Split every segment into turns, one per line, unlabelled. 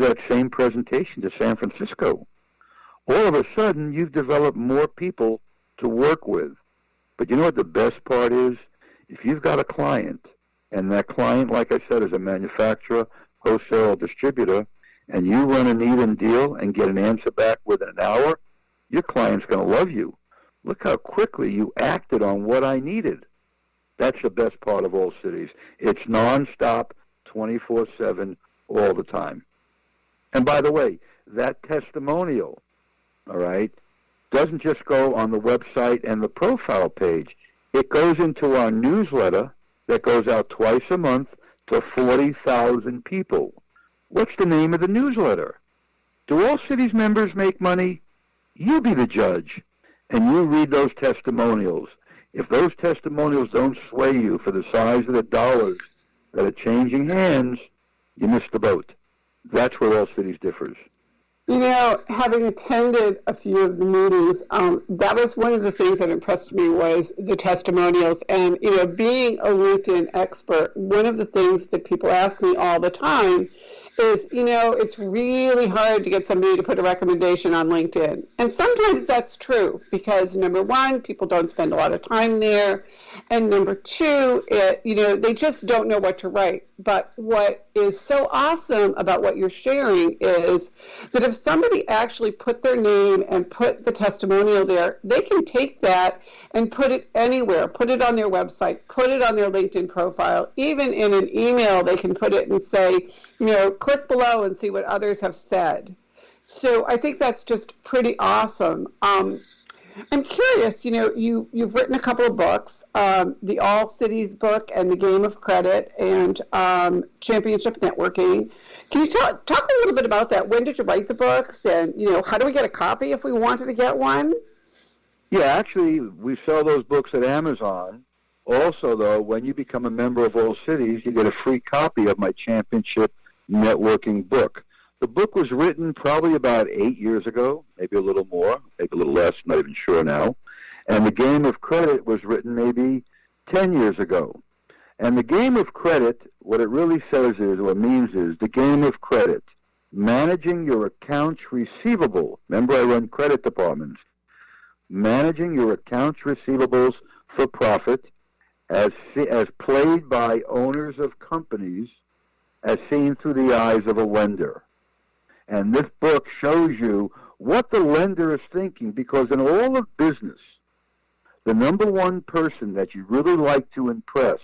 that same presentation to San Francisco. All of a sudden, you've developed more people to work with. But you know what the best part is? If you've got a client, and that client, like I said, is a manufacturer, wholesale, distributor, and you run a need-in deal and get an answer back within an hour, your client's going to love you. Look how quickly you acted on what I needed. That's the best part of All Cities. It's nonstop, 24/7, all the time. And by the way, that testimonial, all right, doesn't just go on the website and the profile page. It goes into our newsletter that goes out twice a month to 40,000 people. What's the name of the newsletter? Do All Cities members make money? You be the judge, and you read those testimonials. If those testimonials don't sway you for the size of the dollars that are changing hands, you missed the boat. That's where All Cities differs.
You know, having attended a few of the meetings, that was one of the things that impressed me was the testimonials. And, you know, being a LinkedIn expert, one of the things that people ask me all the time is, you know, it's really hard to get somebody to put a recommendation on LinkedIn. And sometimes that's true because, number one, people don't spend a lot of time there. And number two, you know, they just don't know what to write. But what is so awesome about what you're sharing is that if somebody actually put their name and put the testimonial there, they can take that and put it anywhere, put it on their website, put it on their LinkedIn profile, even in an email, they can put it and say, you know, click below and see what others have said. So I think that's just pretty awesome. I'm curious, you know, you've written a couple of books, the All Cities book and The Game of Credit and Championship Networking. Can you talk a little bit about that? When did you write the books? And, you know, how do we get a copy if we wanted to get one?
Yeah, actually, we sell those books at Amazon. Also, though, when you become a member of All Cities, you get a free copy of my Championship Networking book. The book was written probably about 8 years ago, maybe a little more, maybe a little less, I'm not even sure now. And The Game of Credit was written maybe 10 years ago. And The Game of Credit, what it really says is, or means is, the game of credit, managing your accounts receivable. Remember, I run credit departments. Managing your accounts receivables for profit as played by owners of companies as seen through the eyes of a lender. And this book shows you what the lender is thinking, because in all of business, the number one person that you really like to impress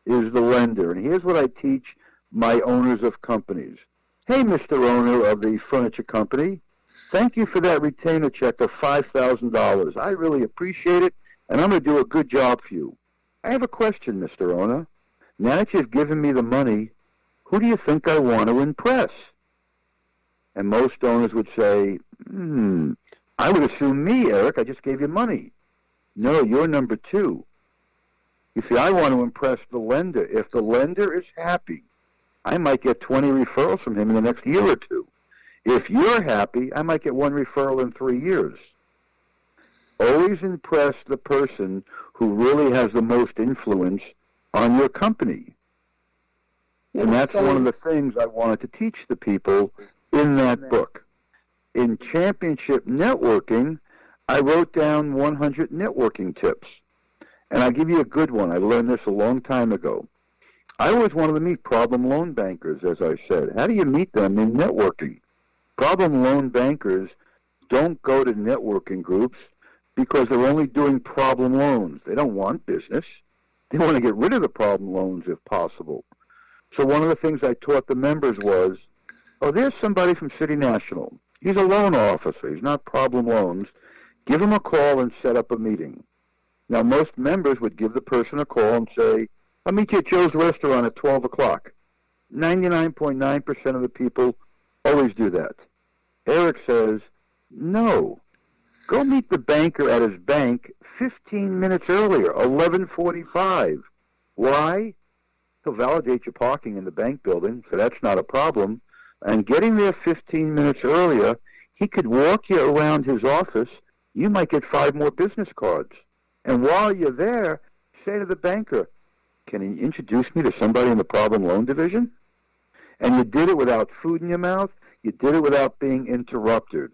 is the lender. And here's what I teach my owners of companies. Hey, Mr. Owner of the furniture company, thank you for that retainer check of $5,000. I really appreciate it, and I'm going to do a good job for you. I have a question, Mr. Owner. Now that you've given me the money, who do you think I want to impress? And most owners would say, I would assume me, Eric. I just gave you money. No, you're number two. You see, I want to impress the lender. If the lender is happy, I might get 20 referrals from him in the next year or two. If you're happy, I might get one referral in 3 years. Always impress the person who really has the most influence on your company. And that's one of the things I wanted to teach the people in that book. In Championship Networking, I wrote down 100 networking tips. And I'll give you a good one. I learned this a long time ago. I always wanted to meet problem loan bankers, as I said. How do you meet them in networking? Problem loan bankers don't go to networking groups because they're only doing problem loans. They don't want business. They want to get rid of the problem loans if possible. So one of the things I taught the members was, there's somebody from City National. He's a loan officer. He's not problem loans. Give him a call and set up a meeting. Now, most members would give the person a call and say, I'll meet you at Joe's Restaurant at 12 o'clock. 99.9% of the people always do that. Eric says, no. Go meet the banker at his bank 15 minutes earlier, 11:45. Why? He'll validate your parking in the bank building, so that's not a problem. And getting there 15 minutes earlier, he could walk you around his office. You might get 5 more business cards. And while you're there, say to the banker, can he introduce me to somebody in the problem loan division? And you did it without food in your mouth. You did it without being interrupted.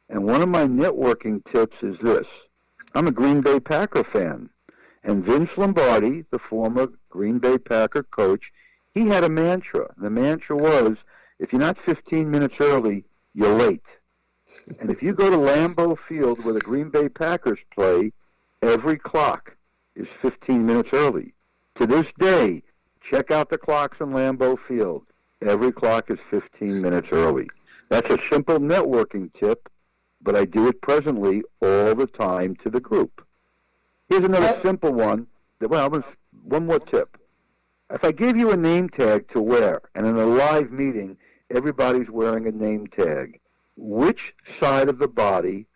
And one of my networking tips is this. I'm a Green Bay Packer fan. And Vince Lombardi, the former Green Bay Packer coach, he had a mantra. The mantra was, if you're not 15 minutes early, you're late. And if you go to Lambeau Field where the Green Bay Packers play, every clock is 15 minutes early. To this day, check out the clocks in Lambeau Field. Every clock is 15 minutes early. That's a simple networking tip, but I do it presently all the time to the group. Here's another simple one. One more tip. If I give you a name tag to wear, and in a live meeting, everybody's wearing a name tag, which side of the body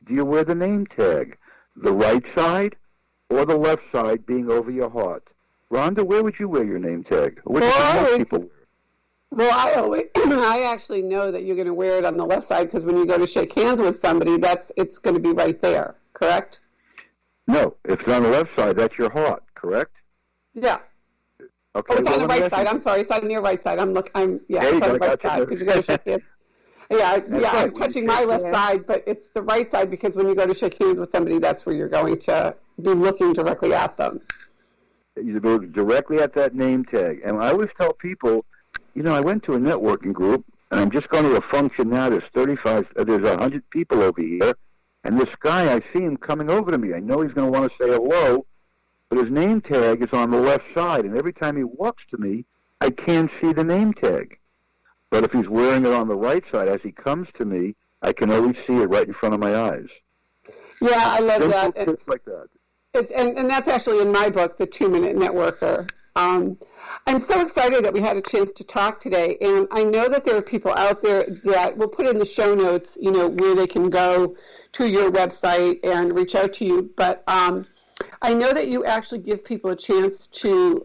do you wear the name tag? The right side or the left side being over your heart? Rhonda, where would you wear your name tag? Which people wear?
Well, I actually know that you're going to wear it on the left side because when you go to shake hands with somebody, it's going to be right there, correct?
No, if it's on the left side, that's your heart, correct?
Yeah.
Okay.
Oh, it's on the right side. I'm sorry, it's on your right side. It's on the right side because you go to shake hands. Yeah, I'm touching my left side, but it's the right side because when you go to shake hands with somebody, that's where you're going to be looking directly at them.
You go directly at that name tag. And I always tell people, I went to a networking group, and I'm just going to a function now. There's 100 people over here, and this guy, I see him coming over to me. I know he's going to want to say hello, but his name tag is on the left side, and every time he walks to me, I can't see the name tag. But if he's wearing it on the right side, as he comes to me, I can always see it right in front of my eyes.
Yeah, I love that.
Tips like that.
And that's actually in my book, The 2-Minute Networker. I'm so excited that we had a chance to talk today, and I know that there are people out there that will put in the show notes, where they can go to your website and reach out to you. But I know that you actually give people a chance to,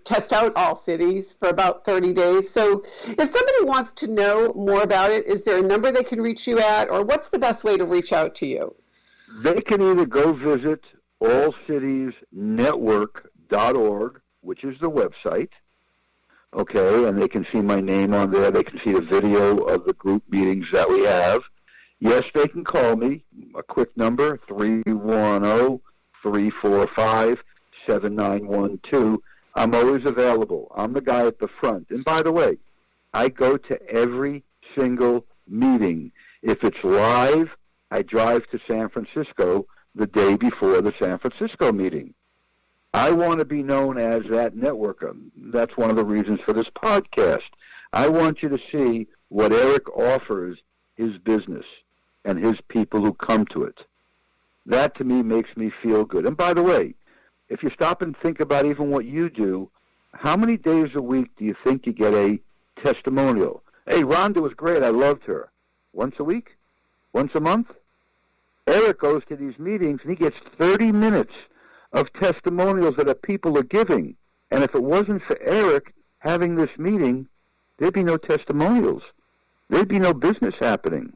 test out All Cities for about 30 days. So if somebody wants to know more about it, is there a number they can reach you at, or what's the best way to reach out to you?
They can either go visit allcitiesnetwork.org, which is the website, okay, and they can see my name on there. They can see the video of the group meetings that we have. Yes, they can call me. A quick number, 310-345-7912. I'm always available. I'm the guy at the front. And by the way, I go to every single meeting. If it's live, I drive to San Francisco the day before the San Francisco meeting. I want to be known as that networker. That's one of the reasons for this podcast. I want you to see what Eric offers his business and his people who come to it. That, to me, makes me feel good. And by the way, if you stop and think about even what you do, how many days a week do you think you get a testimonial? Hey, Rhonda was great. I loved her. Once a week? Once a month? Eric goes to these meetings, and he gets 30 minutes of testimonials that people are giving. And if it wasn't for Eric having this meeting, there'd be no testimonials. There'd be no business happening.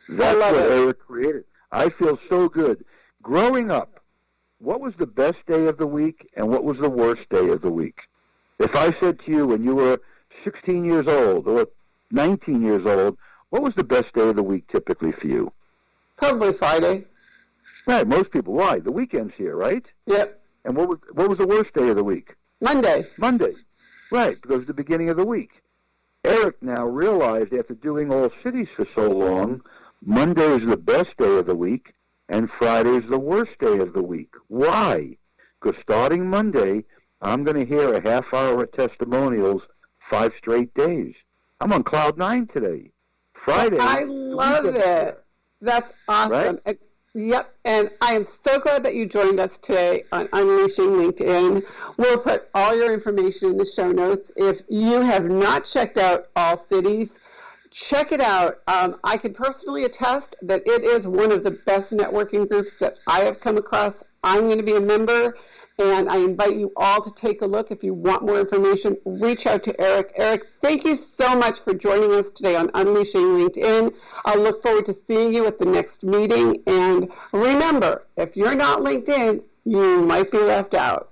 That's what Eric created. I feel so good. Growing up, what was the best day of the week and what was the worst day of the week? If I said to you when you were 16 years old or 19 years old, what was the best day of the week typically for you?
Probably Friday.
Right, most people. Why? The weekend's here, right?
Yep.
And what was the worst day of the week?
Monday.
Monday. Right, because it's the beginning of the week. Eric now realized after doing All Cities for so long, Monday is the best day of the week and Friday is the worst day of the week. Why? Because starting Monday, I'm going to hear a half hour of testimonials 5 straight days. I'm on cloud 9 today. Friday.
I love it. That's awesome.
Right?
Yep, and I am so glad that you joined us today on Unleashing LinkedIn. We'll put all your information in the show notes. If you have not checked out All Cities, check it out. I can personally attest that it is one of the best networking groups that I have come across. I'm going to be a member, and I invite you all to take a look. If you want more information, reach out to Eric. Eric, thank you so much for joining us today on Unleashing LinkedIn. I'll look forward to seeing you at the next meeting. And remember, if you're not LinkedIn, you might be left out.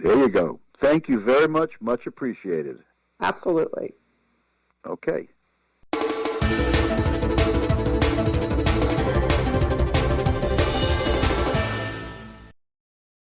There you go. Thank you very much. Much appreciated.
Absolutely.
Okay.